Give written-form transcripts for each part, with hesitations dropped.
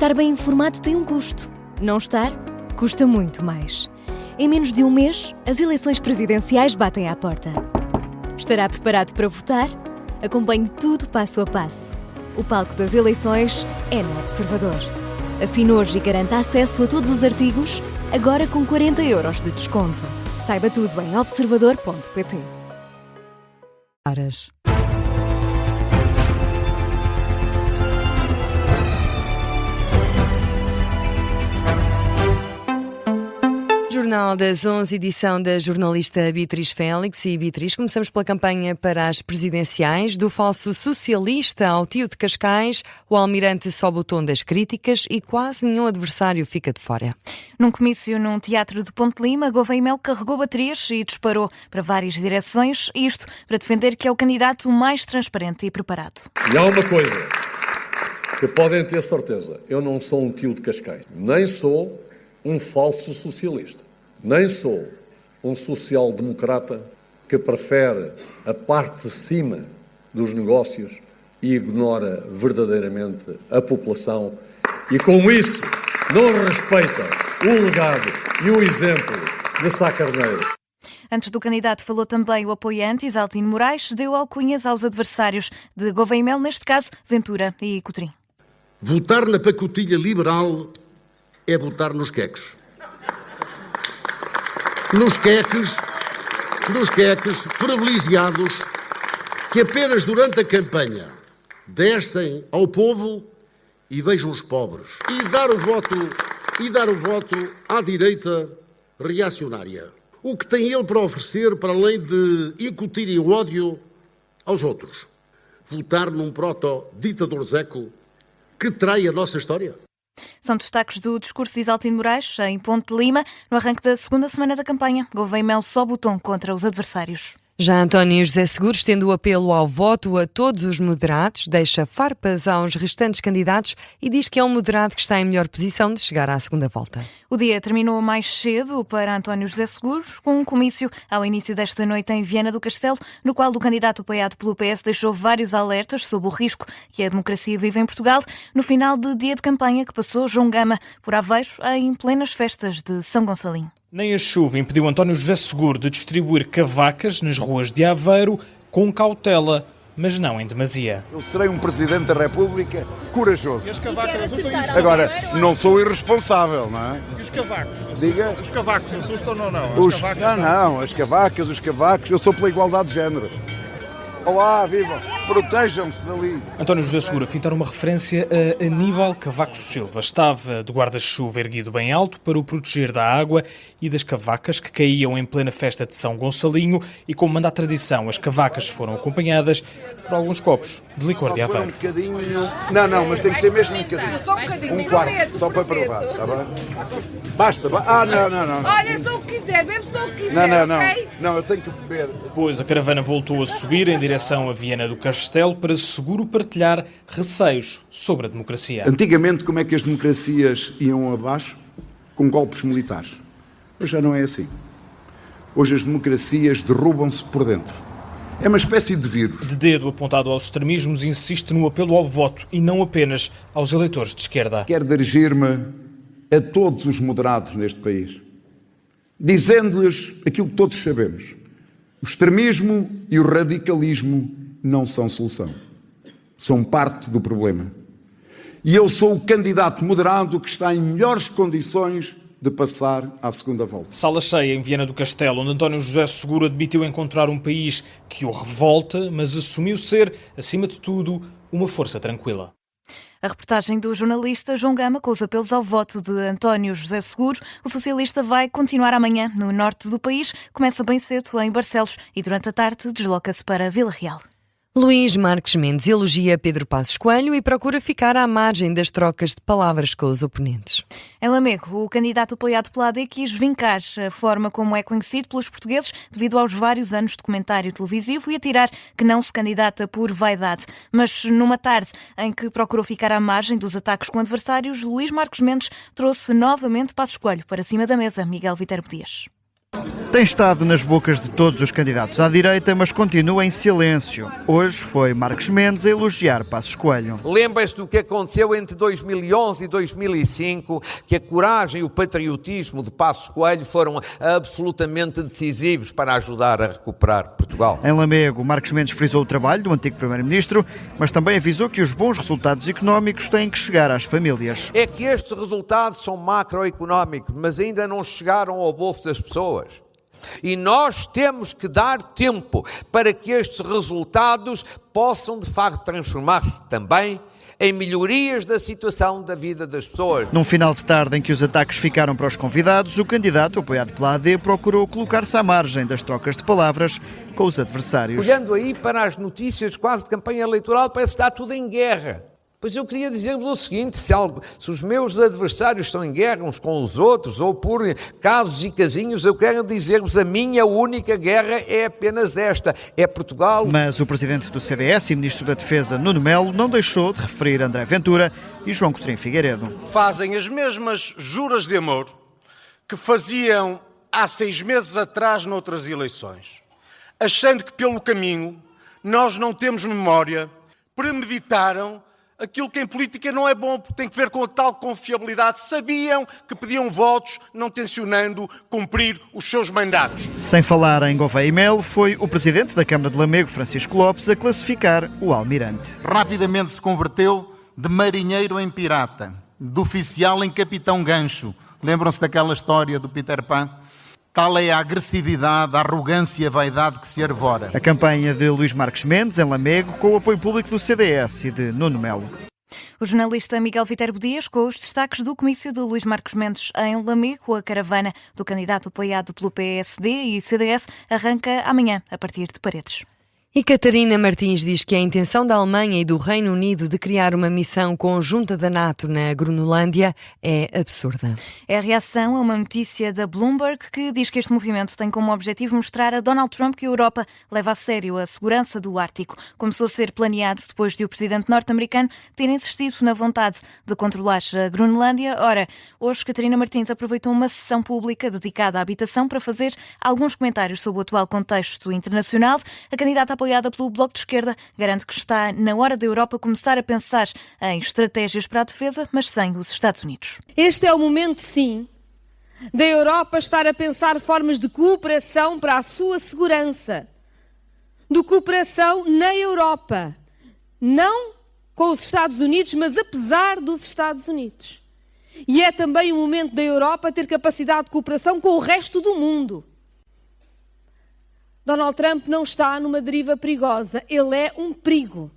Estar bem informado tem um custo. Não estar, custa muito mais. Em menos de um mês, as eleições presidenciais batem à porta. Estará preparado para votar? Acompanhe tudo passo a passo. O palco das eleições é no Observador. Assine hoje e garanta acesso a todos os artigos, agora com 40 € de desconto. Saiba tudo em observador.pt. Jornal das 11, edição da jornalista Beatriz Félix. E Beatriz, começamos pela campanha para as presidenciais. Do falso socialista ao tio de Cascais, o almirante sobe o tom das críticas e quase nenhum adversário fica de fora. Num comício num teatro de Ponte Lima, Gouveia Melo carregou baterias e disparou para várias direções, isto para defender que é o candidato mais transparente e preparado. E há uma coisa que podem ter certeza, eu não sou um tio de Cascais, nem sou um falso socialista, nem sou um social-democrata que prefere a parte de cima dos negócios e ignora verdadeiramente a população e com isso não respeita o legado e o exemplo de Sá Carneiro. Antes do candidato falou também o apoiante Isaltino Moraes, deu alcunhas aos adversários de Gouveia Melo, neste caso Ventura e Cotrim. Votar na pacotilha liberal é votar nos queques. Nos queques privilegiados que apenas durante a campanha descem ao povo e vejam os pobres. E dar o voto à direita reacionária. O que tem ele para oferecer para além de incutirem o ódio aos outros? Votar num proto-ditador zeco que trai a nossa história? São destaques do discurso de Isaltino Moraes em Ponte de Lima. No arranque da segunda semana da campanha, Gouveia Melo sobe o tom contra os adversários. Já António José Seguro estende o apelo ao voto a todos os moderados, deixa farpas aos restantes candidatos e diz que é um moderado que está em melhor posição de chegar à segunda volta. O dia terminou mais cedo para António José Seguro, com um comício ao início desta noite em Viana do Castelo, no qual o candidato apoiado pelo PS deixou vários alertas sobre o risco que a democracia vive em Portugal, no final de dia de campanha que passou João Gama por Aveiro em plenas festas de São Gonçalinho. Nem a chuva impediu António José Seguro de distribuir cavacas nas ruas de Aveiro com cautela, mas não em demasia. Eu serei um Presidente da República corajoso. E as cavacas Agora, não sou irresponsável, não é? E os cavacos? Diga? Os cavacos assustam ou não? As cavacas, eu sou pela igualdade de género. Olá, viva! Protejam-se dali. António José Seguro a fintar uma referência a Aníbal Cavaco Silva. Estava de guarda-chuva erguido bem alto para o proteger da água e das cavacas que caíam em plena festa de São Gonçalinho e, como manda a tradição, as cavacas foram acompanhadas por alguns copos de licor de Aveiro. Um bocadinho... Não, mas tem que ser mesmo um bocadinho. Só um bocadinho. Um quarto, só para provar, está bem? Basta. Não. Olha, só o que quiser, bebe só o que quiser, ok? Não, eu tenho que beber. Depois a caravana voltou a subir em direção a Viana do Castelo para Seguro partilhar receios sobre a democracia. Antigamente, como é que as democracias iam abaixo? Com golpes militares. Hoje já não é assim. Hoje as democracias derrubam-se por dentro. É uma espécie de vírus. De dedo apontado aos extremismos, insiste no apelo ao voto e não apenas aos eleitores de esquerda. Quero dirigir-me a todos os moderados neste país, dizendo-lhes aquilo que todos sabemos. O extremismo e o radicalismo não são solução. São parte do problema. E eu sou o candidato moderado que está em melhores condições de passar à segunda volta. Sala cheia em Viana do Castelo, onde António José Seguro admitiu encontrar um país que o revolta, mas assumiu ser, acima de tudo, uma força tranquila. A reportagem do jornalista João Gama com os apelos ao voto de António José Seguro. O socialista vai continuar amanhã no norte do país. Começa bem cedo em Barcelos e durante a tarde desloca-se para Vila Real. Luís Marques Mendes elogia Pedro Passos Coelho e procura ficar à margem das trocas de palavras com os oponentes. Em Lamego, o candidato apoiado pela AD quis vincar a forma como é conhecido pelos portugueses devido aos vários anos de comentário televisivo e atirar que não se candidata por vaidade. Mas numa tarde em que procurou ficar à margem dos ataques com adversários, Luís Marques Mendes trouxe novamente Passos Coelho para cima da mesa. Miguel Viterbo Dias. Tem estado nas bocas de todos os candidatos à direita, mas continua em silêncio. Hoje foi Marcos Mendes a elogiar Passos Coelho. Lembra-se do que aconteceu entre 2011 e 2005, que a coragem e o patriotismo de Passos Coelho foram absolutamente decisivos para ajudar a recuperar Portugal. Em Lamego, Marcos Mendes frisou o trabalho do antigo Primeiro-Ministro, mas também avisou que os bons resultados económicos têm que chegar às famílias. É que estes resultados são macroeconómicos, mas ainda não chegaram ao bolso das pessoas. E nós temos que dar tempo para que estes resultados possam, de facto, transformar-se também em melhorias da situação da vida das pessoas. Num final de tarde em que os ataques ficaram para os convidados, o candidato, apoiado pela AD, procurou colocar-se à margem das trocas de palavras com os adversários. Olhando aí para as notícias quase de campanha eleitoral, parece que está tudo em guerra. Pois eu queria dizer-vos o seguinte, se os meus adversários estão em guerra uns com os outros, ou por casos e casinhos, eu quero dizer-vos, a minha única guerra é apenas esta, é Portugal. Mas o presidente do CDS e ministro da Defesa, Nuno Melo, não deixou de referir André Ventura e João Coutinho Figueiredo. Fazem as mesmas juras de amor que faziam há 6 meses atrás noutras eleições, achando que pelo caminho nós não temos memória, premeditaram aquilo que em política não é bom, porque tem que ver com a tal confiabilidade. Sabiam que pediam votos, não tencionando cumprir os seus mandatos. Sem falar em Gouveia e Melo, foi o presidente da Câmara de Lamego, Francisco Lopes, a classificar o almirante. Rapidamente se converteu de marinheiro em pirata, de oficial em capitão gancho. Lembram-se daquela história do Peter Pan? Tal é a agressividade, a arrogância e a vaidade que se arvora. A campanha de Luís Marcos Mendes, em Lamego, com o apoio público do CDS e de Nuno Melo. O jornalista Miguel Viterbo Dias com os destaques do comício de Luís Marcos Mendes em Lamego. A caravana do candidato apoiado pelo PSD e CDS arranca amanhã, a partir de Paredes. E Catarina Martins diz que a intenção da Alemanha e do Reino Unido de criar uma missão conjunta da NATO na Groenlândia é absurda. É a reação a uma notícia da Bloomberg que diz que este movimento tem como objetivo mostrar a Donald Trump que a Europa leva a sério a segurança do Ártico. Começou a ser planeado depois de o presidente norte-americano ter insistido na vontade de controlar a Groenlândia. Ora, hoje Catarina Martins aproveitou uma sessão pública dedicada à habitação para fazer alguns comentários sobre o atual contexto internacional. A candidata apoiada pelo Bloco de Esquerda, garante que está na hora da Europa começar a pensar em estratégias para a defesa, mas sem os Estados Unidos. Este é o momento, sim, da Europa estar a pensar formas de cooperação para a sua segurança. De cooperação na Europa. Não com os Estados Unidos, mas apesar dos Estados Unidos. E é também o momento da Europa ter capacidade de cooperação com o resto do mundo. Donald Trump não está numa deriva perigosa, ele é um perigo.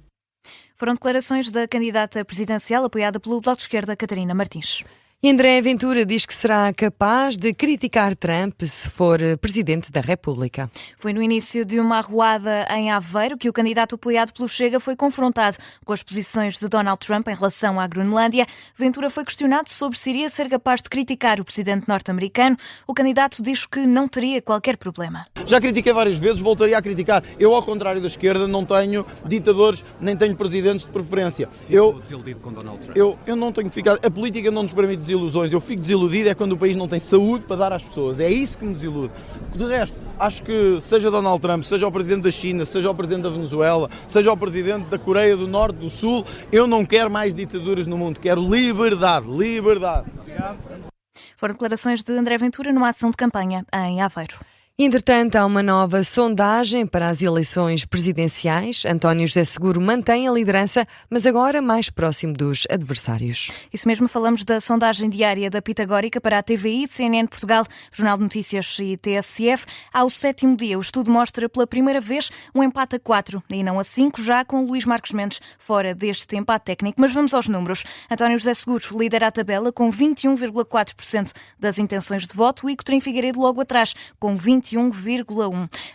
Foram declarações da candidata presidencial apoiada pelo Bloco de Esquerda, Catarina Martins. E André Ventura diz que será capaz de criticar Trump se for Presidente da República. Foi no início de uma arruada em Aveiro que o candidato apoiado pelo Chega foi confrontado com as posições de Donald Trump em relação à Groenlândia. Ventura foi questionado sobre se iria ser capaz de criticar o presidente norte-americano. O candidato diz que não teria qualquer problema. Já critiquei várias vezes, voltaria a criticar. Eu, ao contrário da esquerda, não tenho ditadores, nem tenho presidentes de preferência. Eu desiludido com Donald Trump. Eu não tenho ficado. A política não nos permite desilusões. Eu fico desiludido é quando o país não tem saúde para dar às pessoas. É isso que me desilude. De resto, acho que seja Donald Trump, seja o presidente da China, seja o presidente da Venezuela, seja o presidente da Coreia do Norte, do Sul, eu não quero mais ditaduras no mundo. Quero liberdade. Liberdade. Foram declarações de André Ventura numa ação de campanha em Aveiro. Entretanto, há uma nova sondagem para as eleições presidenciais. António José Seguro mantém a liderança, mas agora mais próximo dos adversários. Isso mesmo, falamos da sondagem diária da Pitagórica para a TVI, CNN Portugal, Jornal de Notícias e TSF. Ao 7º dia, o estudo mostra pela primeira vez um empate a 4 e não a 5, já com Luís Marcos Mendes fora deste empate técnico. Mas vamos aos números. António José Seguro lidera a tabela com 21,4% das intenções de voto e Coutinho Figueiredo logo atrás, com 21,1%.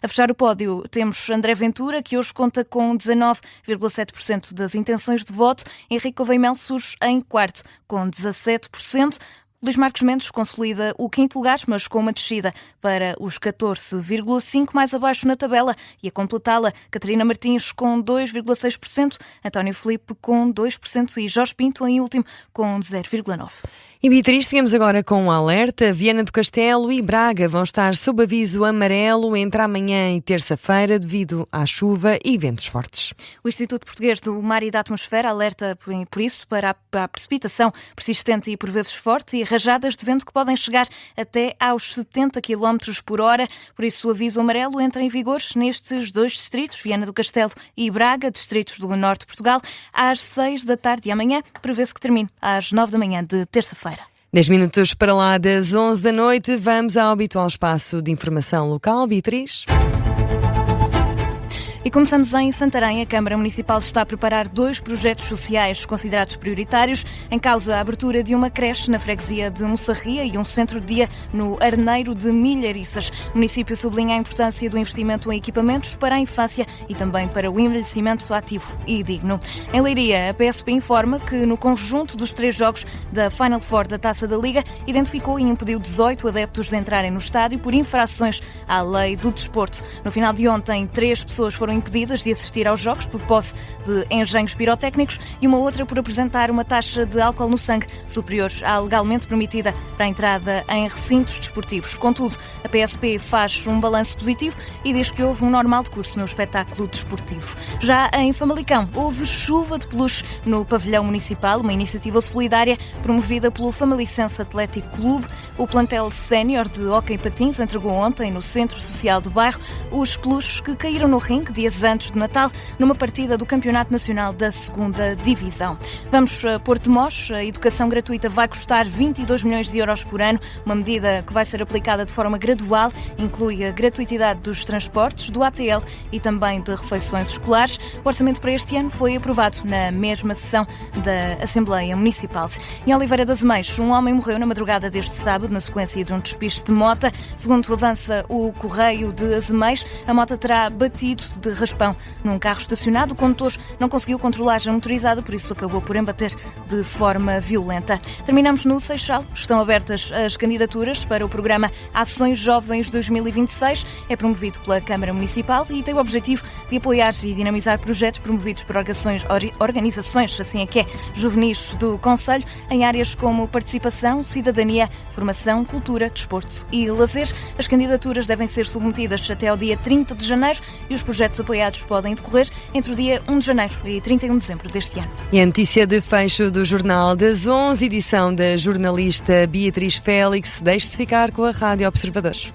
A fechar o pódio temos André Ventura, que hoje conta com 19,7% das intenções de voto. Henrique Gouveia e Melo surge em quarto, com 17%. Luís Marcos Mendes consolida o 5º lugar, mas com uma descida para os 14,5%, mais abaixo na tabela, e a completá-la, Catarina Martins com 2,6%, António Filipe com 2% e Jorge Pinto em último com 0,9%. E Beatriz, seguimos agora com um alerta. Viana do Castelo e Braga vão estar sob aviso amarelo entre amanhã e terça-feira devido à chuva e ventos fortes. O Instituto Português do Mar e da Atmosfera alerta por isso para a precipitação persistente e por vezes forte e rajadas de vento que podem chegar até aos 70 km por hora. Por isso o aviso amarelo entra em vigor nestes dois distritos, Viana do Castelo e Braga, distritos do norte de Portugal, às 6 da tarde e amanhã prevê-se que termine às 9 da manhã de terça-feira. 10 minutos para lá das 11 da noite, vamos ao habitual espaço de informação local. Beatriz? E começamos em Santarém. A Câmara Municipal está a preparar 2 projetos sociais considerados prioritários. Em causa a abertura de uma creche na freguesia de Moçarria e um centro de dia no Arneiro de Milhariças. O município sublinha a importância do investimento em equipamentos para a infância e também para o envelhecimento ativo e digno. Em Leiria, a PSP informa que no conjunto dos 3 jogos da Final Four da Taça da Liga, identificou e impediu 18 adeptos de entrarem no estádio por infrações à lei do desporto. No final de ontem, 3 pessoas foram impedidas de assistir aos jogos por posse de engenhos pirotécnicos e uma outra por apresentar uma taxa de álcool no sangue superior à legalmente permitida para a entrada em recintos desportivos. Contudo, a PSP faz um balanço positivo e diz que houve um normal decurso no espetáculo desportivo. Já em Famalicão, houve chuva de peluche no pavilhão municipal, uma iniciativa solidária promovida pelo Famalicense Atlético Clube. O plantel sénior de hóquei em patins entregou ontem no Centro Social do bairro os peluches que caíram no ringue dias antes do Natal, numa partida do Campeonato Nacional da 2ª Divisão. Vamos a Porto de Mós. A educação gratuita vai custar 22 milhões de euros por ano, uma medida que vai ser aplicada de forma gradual, inclui a gratuitidade dos transportes, do ATL e também de refeições escolares. O orçamento para este ano foi aprovado na mesma sessão da Assembleia Municipal. Em Oliveira das Meias, um homem morreu na madrugada deste sábado na sequência de um despiste de mota. Segundo avança o Correio de Azemais, a mota terá batido de raspão num carro estacionado. O condutor não conseguiu controlar a motorizada, por isso acabou por embater de forma violenta. Terminamos no Seixal. Estão abertas as candidaturas para o programa Ações Jovens 2026. É promovido pela Câmara Municipal e tem o objetivo de apoiar e dinamizar projetos promovidos por organizações, assim é que é, juvenis do Conselho, em áreas como participação, cidadania, formação, cultura, desporto e lazer. As candidaturas devem ser submetidas até ao dia 30 de janeiro e os projetos apoiados podem decorrer entre o dia 1 de janeiro e 31 de dezembro deste ano. E a notícia de fecho do Jornal das 11, edição da jornalista Beatriz Félix. Deixe-se ficar com a Rádio Observadores.